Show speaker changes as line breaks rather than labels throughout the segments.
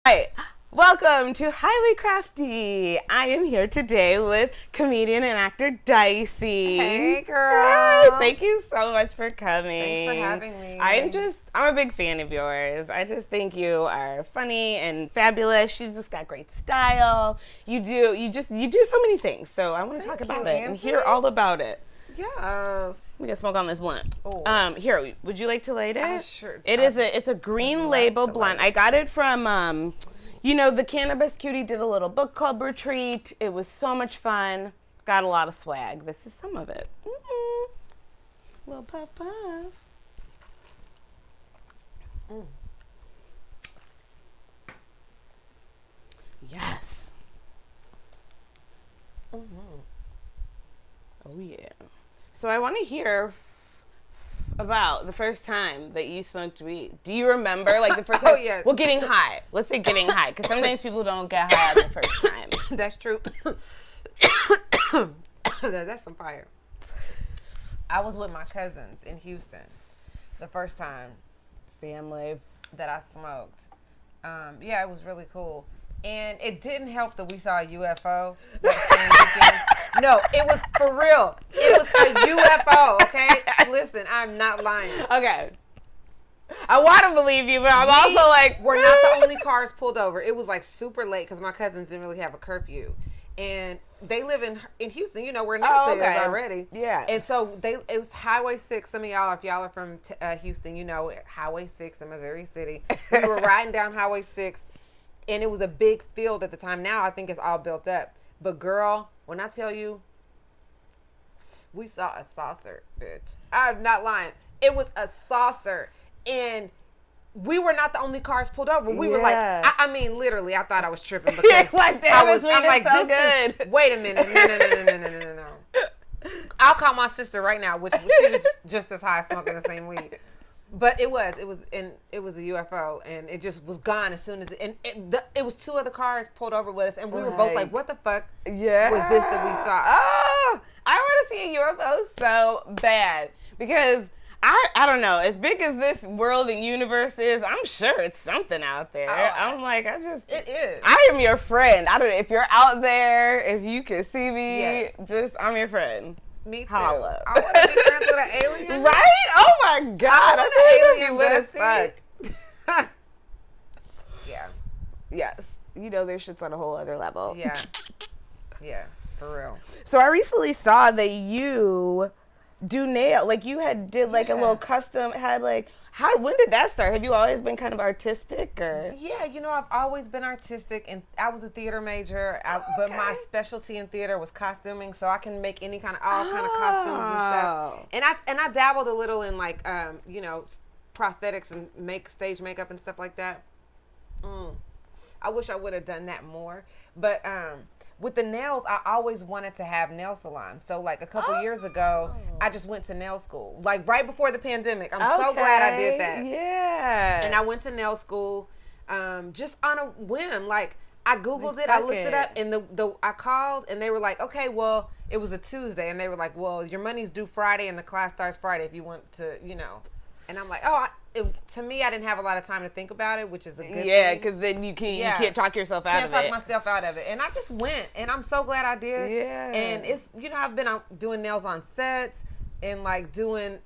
Hi, welcome to Highly Crafty. I am here today with comedian and actor Dicey.
Hey, girl.
Thank you so much for coming.
Thanks for having me.
I'm a big fan of yours. I just think you are funny and fabulous. She's just got great style. You do so many things. So I want to talk about it and hear all about it.
Yes.
We can smoke on this blunt.
Oh.
Here, would you like to light it?
Sure.
It's a green label blunt. I got it from the Cannabis Cutie did a little book club retreat. It was so much fun. Got a lot of swag. This is some of it. Little puff puff. Yes. Oh yeah. So I want to hear about the first time that you smoked weed. Do you remember, like, the first time?
Oh, yes.
Well, getting high. Let's say getting high, because sometimes people don't get high on the first time.
That's true. That's some fire. I was with my cousins in Houston the first time.
Family.
That I smoked. Yeah, it was really cool. And it didn't help that we saw a UFO that same weekend. No, it was for real. It was a UFO, okay? Listen, I'm not lying.
Okay. I want to believe you, but I'm also like...
We're not the only cars pulled over. It was like super late because my cousins didn't really have a curfew. And they live in Houston. You know, where Nessa is already.
Yeah.
And so it was Highway 6. Some of y'all, if y'all are from Houston, you know Highway 6 in Missouri City. We were riding down Highway 6. And it was a big field at the time. Now I think it's all built up. But girl, when I tell you, we saw a saucer, bitch. I'm not lying. It was a saucer. And we were not the only cars pulled over. We were like, I mean, literally, I thought I was tripping. Because
like, I'm like, this good.
Wait a minute. No. I'll call my sister right now, which she was just as high smoking the same weed. But it was a UFO, and it just was gone as soon as it was two other cars pulled over with us, and we were both like, "What the fuck was this that we saw?"
Oh, I want to see a UFO so bad because I don't know. As big as this world and universe is, I'm sure it's something out there. I'm like,
it is.
I am your friend. I don't know if you're out there, if you can see me.
Yes.
I'm your friend.
Me too.
Holla.
I want to be friends with an alien.
Right? Oh my God.
I want an alien
fuck.
Yeah.
Yes. You know, their shit's on a whole other level.
Yeah. Yeah. For real.
So I recently saw that you do nail, like you did like a little custom, when did that start? Have you always been kind of artistic or?
Yeah, I've always been artistic, and I was a theater major, but my specialty in theater was costuming, so I can make any kind of costumes and stuff. And I dabbled a little in like prosthetics and stage makeup and stuff like that. I wish I would have done that more, but with the nails, I always wanted to have nail salons. So, like, a couple years ago, I just went to nail school. Like, right before the pandemic. I'm so glad I did that.
Yeah.
And I went to nail school just on a whim. Like, I Googled it. I looked it up. And I called, and they were like, okay, well, it was a Tuesday. And they were like, well, your money's due Friday, and the class starts Friday if you want to, And I'm like, to me, I didn't have a lot of time to think about it, which is a good thing.
Yeah, because then you can't talk yourself out of it.
Can't talk myself out of it. And I just went, and I'm so glad I did.
Yeah.
And it's, I've been doing nails on sets, and like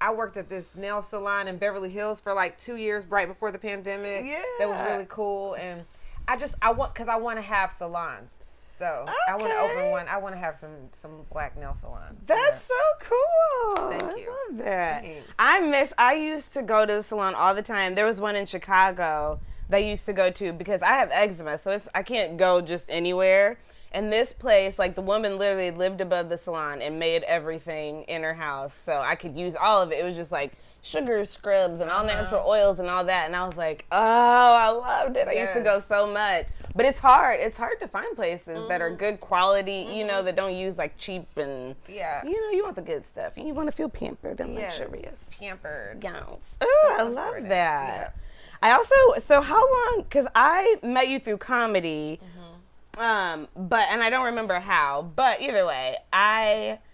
I worked at this nail salon in Beverly Hills for like 2 years right before the pandemic.
Yeah.
That was really cool. And I want to have salons. So I want to open one. I want to have some black nail salons.
That's so cool.
Thank you.
I love that.
Thanks.
I used to go to the salon all the time. There was one in Chicago that I used to go to because I have eczema, so I can't go just anywhere. And this place, like the woman literally lived above the salon and made everything in her house, so I could use all of it. It was just like sugar scrubs and all natural oils and all that. And I was like, oh, I loved it. I used to go so much. But it's hard. It's hard to find places that are good quality, that don't use like cheap and, you want the good stuff. You want to feel pampered and luxurious.
Pampered.
Gowns. Oh, I love that. Yeah. I also, so how long, because I met you through comedy, and I don't remember how, but either way,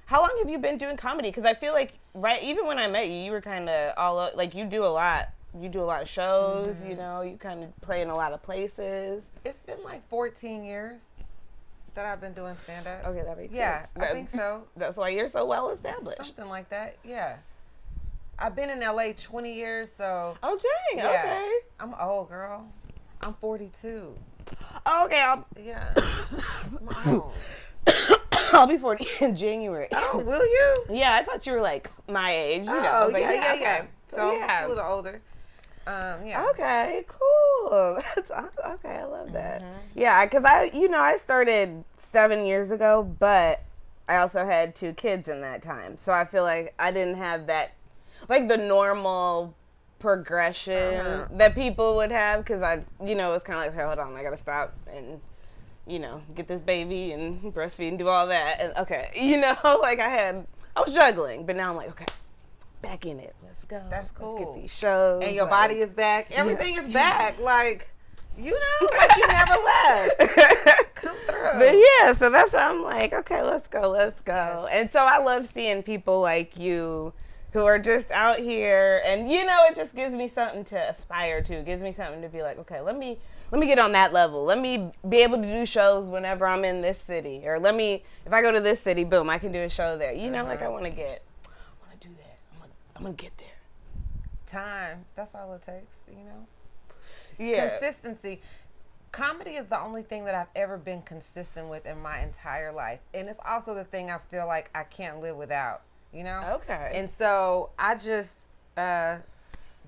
how long have you been doing comedy? Because I feel like, right, even when I met you, you were kind of like, you do a lot you do a lot of shows, you know, you kind of play in a lot of places.
It's been like 14 years that I've been doing stand-up.
Okay, that makes
yeah,
sense.
I think so.
That's why you're so well established.
Something like that, yeah. I've bbeen in LA 20 years, so.
Oh, dang,
yeah.
okay.
I'm an old girl. I'm 42.
Okay,
Yeah. I'm old.
I'll be 40 in January.
Oh, will you?
Yeah, I thought you were like my age, you know.
Oh,
But
yeah.
Okay.
So I'm just a little older. Yeah.
Okay, cool. Okay, I love that. Yeah, because I started 7 years ago, but I also had 2 kids in that time. So I feel like I didn't have that, like the normal progression that people would have, because it's kind of like, okay, hold on, I got to stop and, get this baby and breastfeed and do all that. And okay, like I was juggling, but now I'm like, okay, back in it. Let's go.
That's cool.
Let's get these shows.
And your body is back. Everything is back. Like, like you never left. Come through.
But yeah, so that's why I'm like, okay, let's go.
Yes.
And so I love seeing people like you who are just out here, and it just gives me something to aspire to. It gives me something to be like, okay, let me get on that level. Let me be able to do shows whenever I'm in this city, or if I go to this city, boom, I can do a show there. Like I want to do that. I'm gonna get there.
Time. That's all it takes.
Yeah.
Consistency. Comedy is the only thing that I've ever been consistent with in my entire life, and it's also the thing I feel like I can't live without.
Okay.
And so I just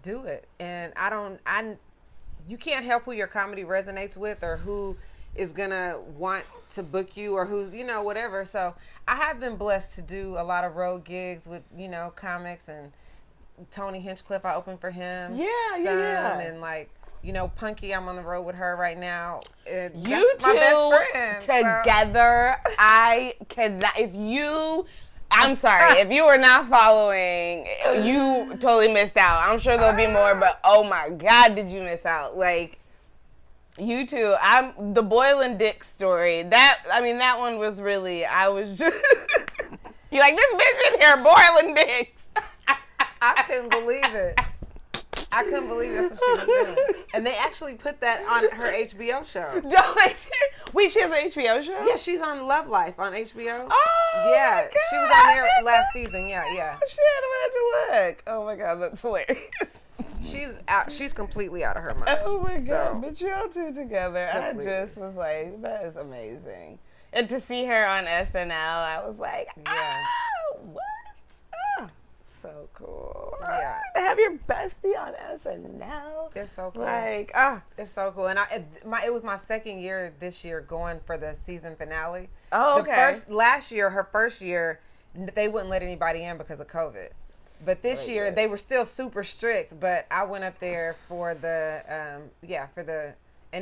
do it, and you can't help who your comedy resonates with, or who is gonna want to book you, or who's whatever. So I have been blessed to do a lot of road gigs with comics, and Tony Hinchcliffe, I opened for him.
Yeah.
And like Punky, I'm on the road with her right now. And
You
that's my best friend
together. So. I cannot. I'm sorry. If you were not following, you totally missed out. I'm sure there'll be more, but oh my God, did you miss out? Like, you two, the Boyle and Dick story, that one was really, I was just, you're like, this bitch in here boiling dicks.
I couldn't believe it. I couldn't believe that's what she was doing. And they actually put that on her HBO show.
Wait, she has an HBO show?
Yeah, she's on Love Life on HBO.
Oh,
yeah,
my God,
she was on there last season. Yeah.
Oh, shit, I'm gonna have to look. Oh, my God, that's hilarious.
She's out. She's completely out of her mind.
Oh, my God,
So,
but y'all two together,
completely.
I just was like, that is amazing. And to see her on SNL, I was like, what? So cool.
Yeah.
To have your bestie on SNL.
It's so cool.
Like,
It's so cool. And it was my second year this year going for the season finale.
Oh, okay.
Her first year, they wouldn't let anybody in because of COVID. But this year, they were still super strict. But I went up there for and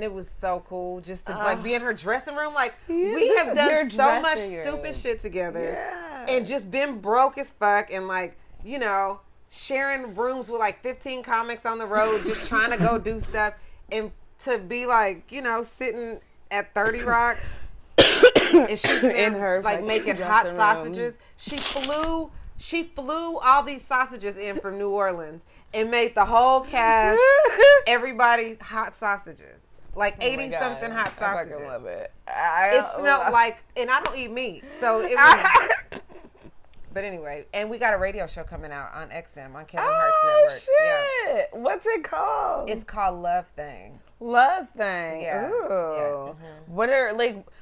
it was so cool just to be in her dressing room. Like, we have done so much stupid shit together.
Yeah.
And just been broke as fuck, and like, sharing rooms with like 15 comics on the road, just trying to go do stuff, and to be like, sitting at 30 Rock, and she's in her like making hot sausages. She flew all these sausages in from New Orleans and made the whole cast, everybody, hot sausages. Like 80 something hot sausages.
I fucking love it.
It smelled like, and I don't eat meat, so it was. But anyway, and we got a radio show coming out on XM, on Kevin Hart's network.
Shit. Yeah. What's it called?
It's called Love Thing.
Love Thing.
Yeah.
Ooh.
Yeah.
What are,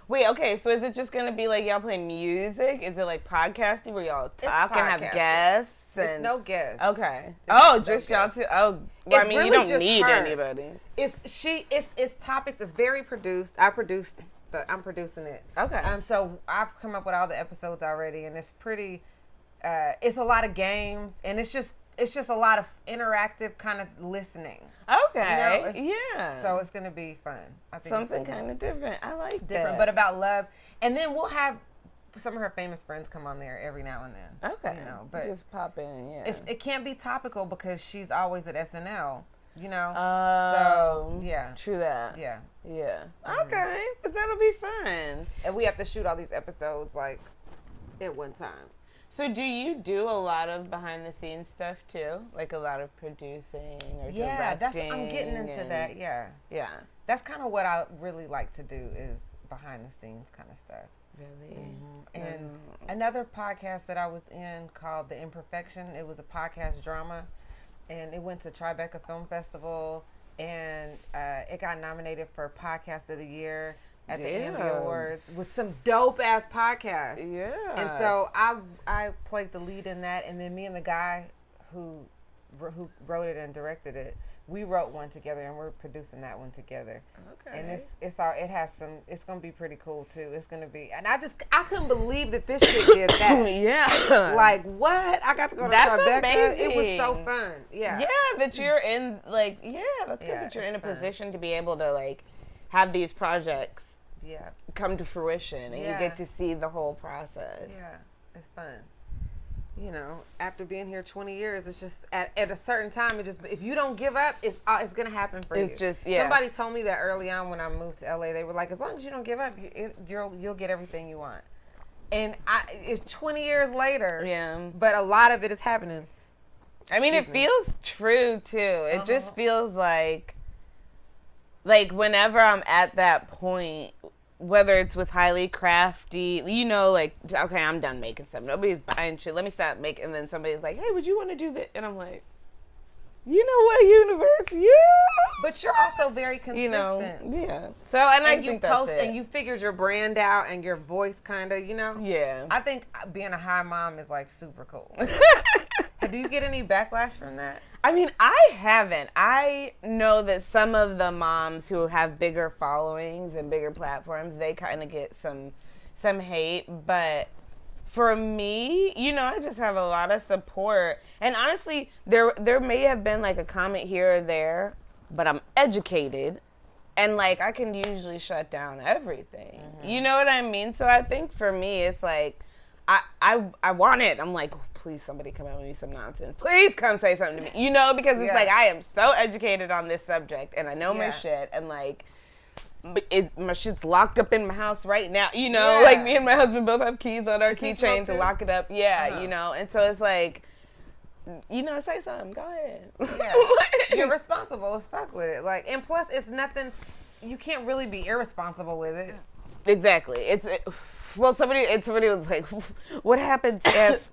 wait, okay, so is it just going to be like y'all play music? Is it like podcasting where y'all talk and have guests?
It's no guests.
Okay.
It's
just
no
y'all two. Oh, well, I mean,
really
you don't
just
need
her.
anybody.
It's topics. It's very produced. I'm producing it.
Okay.
So I've come up with all the episodes already, and it's pretty. It's a lot of games, and it's just a lot of interactive kind of listening.
Okay. Yeah.
So it's gonna be fun. I think
something kind of different. I like
different, but about love. And then we'll have some of her famous friends come on there every now and then.
Okay.
But
just pop in. Yeah.
It can't be topical because she's always at SNL.
So
yeah.
True that.
Yeah.
Yeah. Okay, but that'll be fun.
And we have to shoot all these episodes like at one time.
So do you do a lot of behind the scenes stuff too? Like a lot of producing or directing?
I'm getting into that, yeah.
Yeah.
That's kind of what I really like to do is behind the scenes kind of stuff.
Really?
Mm-hmm. And another podcast that I was in called The Imperfection, it was a podcast drama, and it went to Tribeca Film Festival, and it got nominated for Podcast of the Year at the Emmy Awards with some dope ass podcasts.
Yeah.
And so I played the lead in that, and then me and the guy who wrote it and directed it, we wrote one together, and we're producing that one together.
Okay.
And it's gonna be pretty cool too. It's gonna be, and I couldn't believe that this shit did that.
Yeah.
Like what? I got to go to Tribeca.
Amazing.
It was so fun. Yeah.
Yeah, that you're in that's good that you're in a position to be able to like have these projects come to fruition, and you get to see the whole process.
Yeah, it's fun. You know, after being here 20 years, it's just at a certain time, if you don't give up, it's gonna happen for you.
It's just
Somebody told me that early on when I moved to LA. They were like, as long as you don't give up, you'll get everything you want. And it's 20 years later.
Yeah.
But a lot of it is happening.
I mean, it feels true too. It just feels like whenever I'm at that point, whether it's with highly crafty, like, okay, I'm done making stuff. Nobody's buying shit. Let me stop making. And then somebody's like, hey, would you want to do this? And I'm like, you know what, universe? Yeah.
But you're also very consistent.
Yeah. So, and I think that's it.
And you figured your brand out and your voice kind of,
Yeah.
I think being a high mom is like super cool. Do you get any backlash from that?
I mean, I haven't. I know that some of the moms who have bigger followings and bigger platforms, they kind of get some hate. But for me, I just have a lot of support. And honestly, there may have been like a comment here or there, but I'm educated. And like, I can usually shut down everything. Mm-hmm. You know what I mean? So I think for me, it's like, I want it. I'm like, please somebody come out with me some nonsense. Please come say something to me. Because it's like I am so educated on this subject and I know my shit, and like my shit's locked up in my house right now. Like me and my husband both have keys on our keychain to lock it up. Yeah, and so it's like, say something. Go ahead.
Yeah. You're responsible as fuck with it. Like, and plus it's nothing, you can't really be irresponsible with it.
Exactly. Somebody was like, what happens if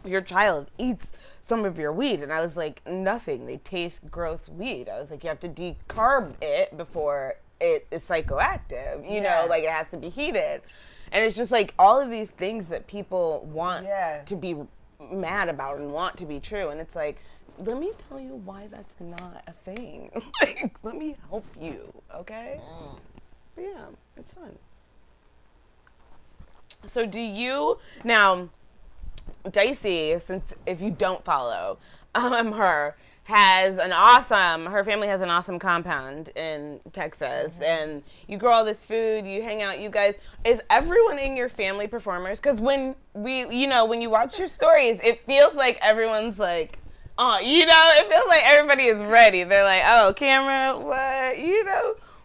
your child eats some of your weed? And I was like, nothing. They taste gross weed. I was like, you have to decarb it before it is psychoactive. Like it has to be heated. And it's just like all of these things that people want to be mad about and want to be true. And it's like, let me tell you why that's not a thing. Like, let me help you, okay? But yeah, it's fun. So do you, now, Dicey, since if you don't follow her, her family has an awesome compound in Texas, and you grow all this food, you hang out, you guys, is everyone in your family performers? Because when when you watch your stories, it feels like everyone's like, it feels like everybody is ready. They're like, oh, camera, what,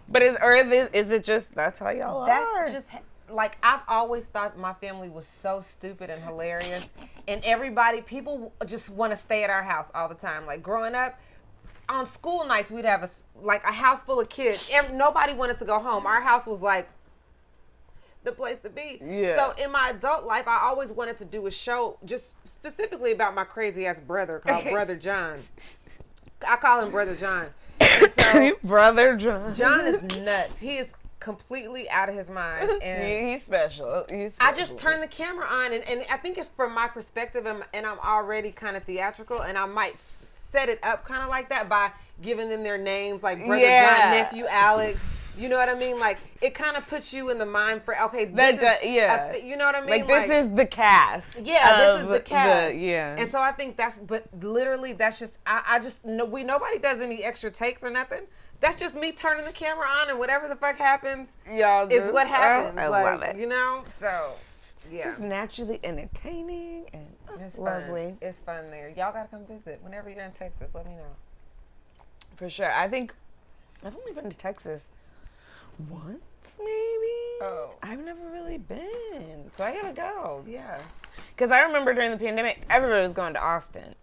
but is it just, that's how y'all are?
That's just... Like, I've always thought my family was so stupid and hilarious. And people just want to stay at our house all the time. Like, growing up, on school nights, we'd have a house full of kids. Nobody wanted to go home. Our house was, like, the place to be. Yeah. So, in my adult life, I always wanted to do a show just specifically about my crazy-ass brother called Brother John. I call him Brother John. And so,
Brother John.
John is nuts. He is completely out of his mind, and
he's special.
I just turn the camera on, and I think it's from my perspective, and I'm already kind of theatrical, and I might set it up kind of like that by giving them their names, like Brother John, nephew Alex. You know what I mean? Like, it kind of puts you in the mind for, okay, this is, you know what I mean?
Like, this is the cast.
Yeah, this is the cast.
Yeah.
And so I think but literally that's just, I just, nobody does any extra takes or nothing. That's just me turning the camera on, and whatever the fuck happens is what happens.
I love it.
So, yeah.
Just naturally entertaining and
it's
lovely.
Fun. It's fun there. Y'all got to come visit. Whenever you're in Texas, let me know.
For sure. I think I've only been to Texas once, maybe.
Oh.
I've never really been. So I got to go.
Yeah.
Because I remember during the pandemic, everybody was going to Austin.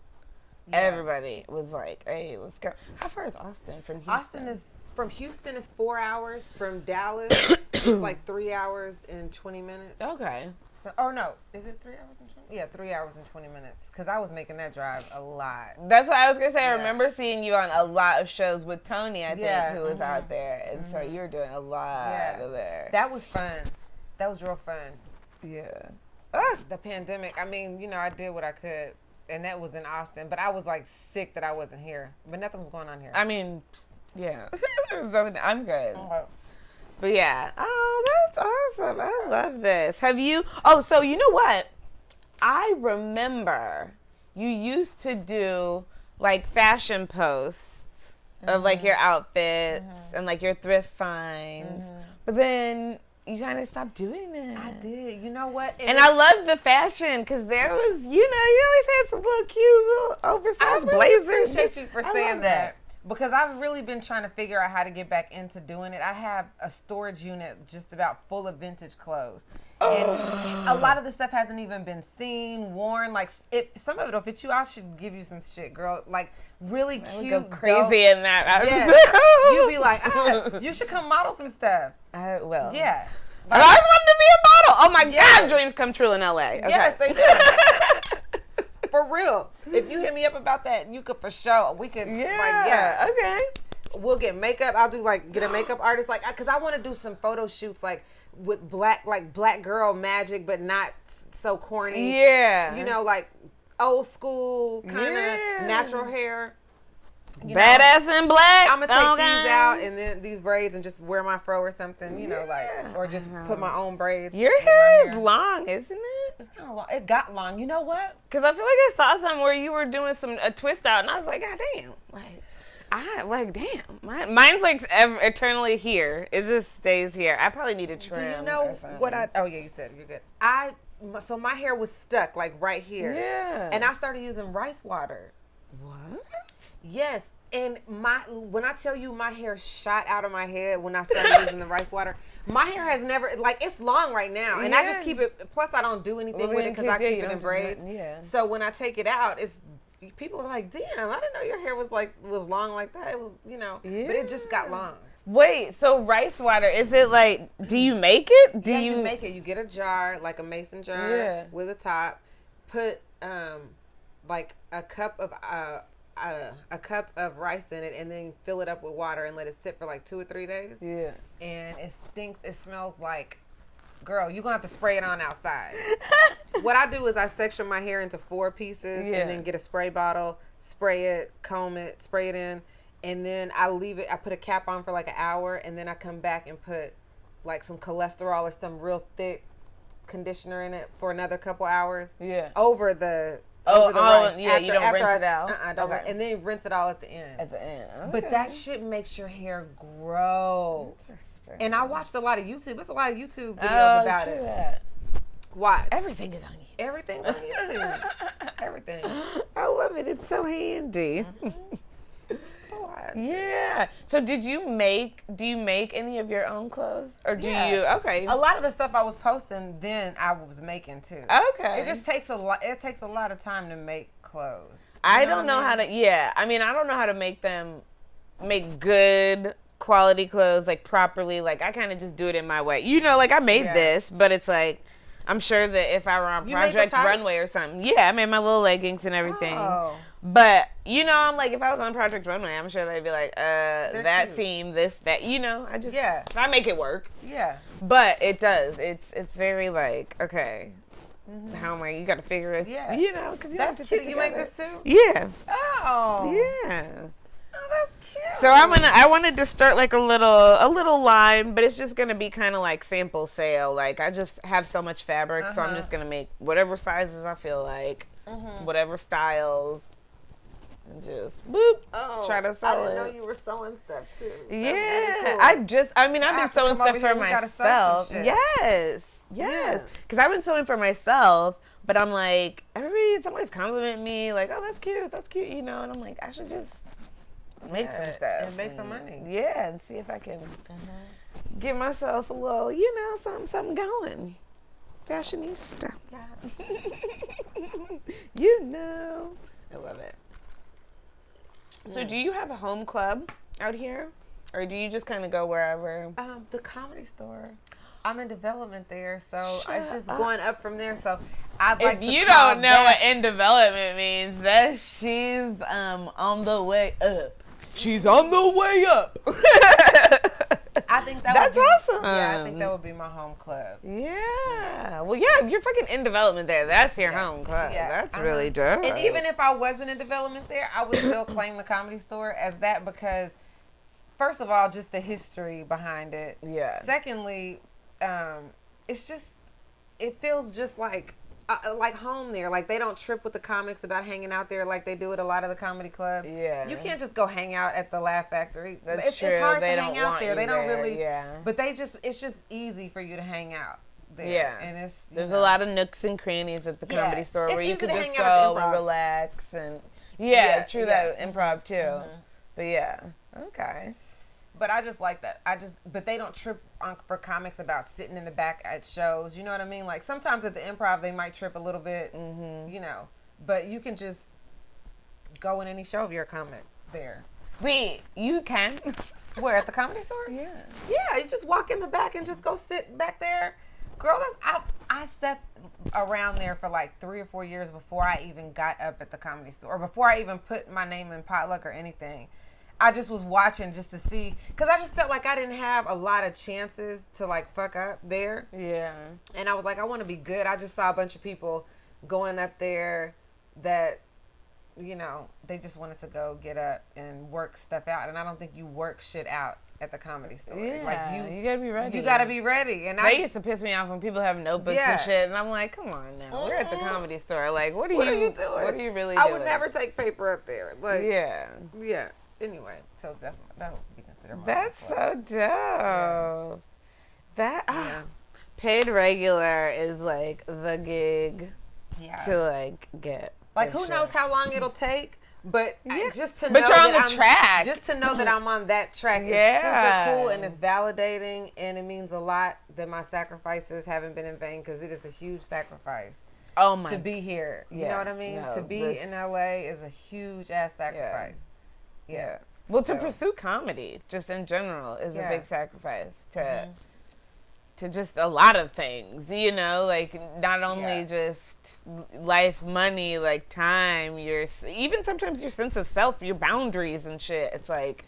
Yeah.
Everybody was like, hey, let's go. How far is Austin from Houston?
From Houston is 4 hours. From Dallas, it's like 3 hours and 20 minutes.
Okay.
So, oh no, is it 3 hours and 20? Yeah, 3 hours and 20 minutes. Because I was making that drive a lot.
That's what I was gonna say. I remember seeing you on a lot of shows with Tony, I think, who was
mm-hmm.
out there, and so you were doing a lot of there.
That was fun. That was real fun.
Yeah.
The pandemic. I mean, you know, I did what I could, and that was in Austin. But I was like sick that I wasn't here. But nothing was going on here.
I mean, yeah. There's nothing. I'm good.
Okay.
But yeah. Oh, that's awesome. I love this. Have you? Oh, so you know what? I remember you used to do like fashion posts of like your outfits and like your thrift finds, but then you kind of stopped doing that.
I did. You know what?
And I loved the fashion because there was, you always had some little cute little oversized blazers.
I appreciate you for saying that. Because I've really been trying to figure out how to get back into doing it. I have a storage unit just about full of vintage clothes. And a lot of the stuff hasn't even been seen, worn. Like, if some of it will fit you, I should give you some shit, girl. Like, really cute.
Go crazy in that.
Yeah. You'd be like, you should come model some stuff.
I will.
Yeah.
Like, I always wanted to be a model. Oh my God, dreams come true in LA. Okay.
Yes, they do. For real. If you hit me up about that, you could for sure. We could.
Yeah. Okay.
We'll get makeup. I'll do get a makeup artist, because I want to do some photo shoots with black girl magic, but not so corny.
Yeah.
You know, like old school kind of natural hair.
Badass in black.
I'm gonna take these out and then these braids and just wear my fro or something. You know, or just put my own braids.
Your hair is long, isn't it?
It's kind of long. It got long. You know what?
Because I feel like I saw something where you were doing a twist out, and I was like, God damn, damn. Mine's like eternally here. It just stays here. I probably need to trim.
Do you know what Oh yeah, you said you're good. So my hair was stuck like right here.
Yeah.
And I started using rice water.
What?
Yes. And when I tell you my hair shot out of my head when I started using the rice water, my hair has never, it's long right now. And I just keep it, plus I don't do anything with it because I keep it in braids. So when I take it out, people are like, damn, I didn't know your hair was long like that. It was, but it just got long.
Wait, so rice water, is it like, do you make it?
You make it. You get a jar, like a mason jar with a top, put like a cup of rice in it, and then fill it up with water and let it sit for like 2 or 3 days. Yeah. And it stinks. It smells like, girl, you're going to have to spray it on outside. What I do is I section my hair into 4 pieces and then get a spray bottle, spray it, comb it, spray it in, and then I leave it. I put a cap on for like an hour, and then I come back and put like some cholesterol or some real thick conditioner in it for another couple hours. Yeah. Over the rice.
Yeah, you don't rinse it out.
And then rinse it all at the end.
Okay.
But that shit makes your hair grow. Interesting. And I watched a lot of YouTube. There's a lot of YouTube videos about it. That. Watch.
Everything is on YouTube.
Everything's on YouTube. Everything.
I love it. It's so handy. Yeah. So do you make any of your own clothes? Or do you? Okay.
A lot of the stuff I was posting then I was making too. Okay. It just takes a lot of time to make clothes.
I don't know how to I mean, I don't know how to make good quality clothes like properly. Like I kind of just do it in my way. I made this, but it's like I'm sure that if I were on Project Runway or something, I made my little leggings and everything. Oh. But, I'm like, if I was on Project Runway, I'm sure they'd be like, that cute. Seam, this, that, I make it work. Yeah. But it does. It's very like, okay, how am I, you got to figure it, because you
that's
have to
cute. You make this too?
Yeah.
Oh.
Yeah.
Oh, that's cute.
So I wanted to start like a little line, but it's just gonna be kind of like sample sale. Like I just have so much fabric, so I'm just gonna make whatever sizes I feel like, whatever styles, and just try to sell it.
I didn't know you were sewing stuff too.
That's really cool. I've been sewing stuff for myself. Yes, because I've been sewing for myself. But I'm like, somebody's complimenting me, like, oh, that's cute, and I'm like, I should just make some stuff
and make some money.
Yeah, and see if I can get myself a little, something going. Fashionista.
Yeah.
You know. I love it. So do you have a home club out here? Or do you just kind of go wherever?
The Comedy Store. I'm in development there, so it's just going up from there. So I'd like to.
If you don't know what in development means, that she's on the way up. She's on the way up.
I think
that's awesome.
Yeah, I think that would be my home club.
Yeah. Well, yeah, you're fucking in development there. That's your home club. Yeah. That's really dope.
And even if I wasn't in development there, I would still claim the Comedy Store as that because, first of all, just the history behind it.
Yeah.
Secondly, it's just, it feels just like home there. Like they don't trip with the comics about hanging out there like they do at a lot of the comedy clubs.
Yeah.
You can't just go hang out at the Laugh Factory.
That's true.
It's hard
they
to
don't
hang out
want
there.
You
they don't
there.
really.
Yeah.
But it's just easy for you to hang out there.
Yeah.
And
there's a lot of nooks and crannies at the Comedy Store where you can just go and relax and true that improv too. Mm-hmm. But yeah. Okay.
But I just like that. But they don't trip for comics about sitting in the back at shows. You know what I mean? Like sometimes at the improv they might trip a little bit, you know. But you can just go in any show if you're a comic there.
Wait, you can?
Where, at the Comedy Store?
Yeah.
Yeah, you just walk in the back and just go sit back there. Girl, I sat around there for like 3 or 4 years before I even got up at the Comedy Store, or before I even put my name in potluck or anything. I just was watching just to see, because I just felt like I didn't have a lot of chances to like fuck up there.
Yeah.
And I was like, I want to be good. I just saw a bunch of people going up there that, you know, they just wanted to go get up and work stuff out. And I don't think you work shit out at the Comedy Store.
Yeah,
like
you gotta be ready.
You gotta be ready. And
that used to piss me off when people have notebooks and shit, and I'm like, come on now, we're at the Comedy Store. Like, what are you doing? What are you really doing?
I would never take paper up there. Like, yeah. Anyway, so that would be considered my
That's so dope.
Yeah.
That paid regular is like the gig to like get.
Like, who knows how long it'll take? But just to know
but you're on the track.
Just to know that I'm on that track is super cool, and it's validating, and it means a lot that my sacrifices haven't been in vain, because it is a huge sacrifice.
Oh my!
To be here, you know what I mean?
No,
to be in LA is a huge ass sacrifice. Yeah.
Well, to pursue comedy, just in general, is a big sacrifice to just a lot of things, you know, like not only just life, money, like time, even sometimes your sense of self, your boundaries and shit. It's like,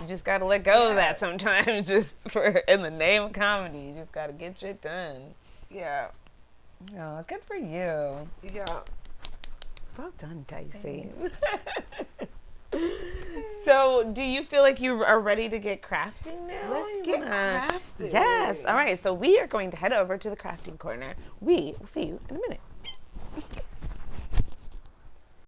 you just got to let go of that sometimes just in the name of comedy. You just got to get shit done.
Yeah.
Oh, good for you.
Yeah.
Well done, Dicey. So, do you feel like you are ready to get crafting now?
Let's get crafting.
Yes. All right. So, we are going to head over to the crafting corner. We will see you in a minute.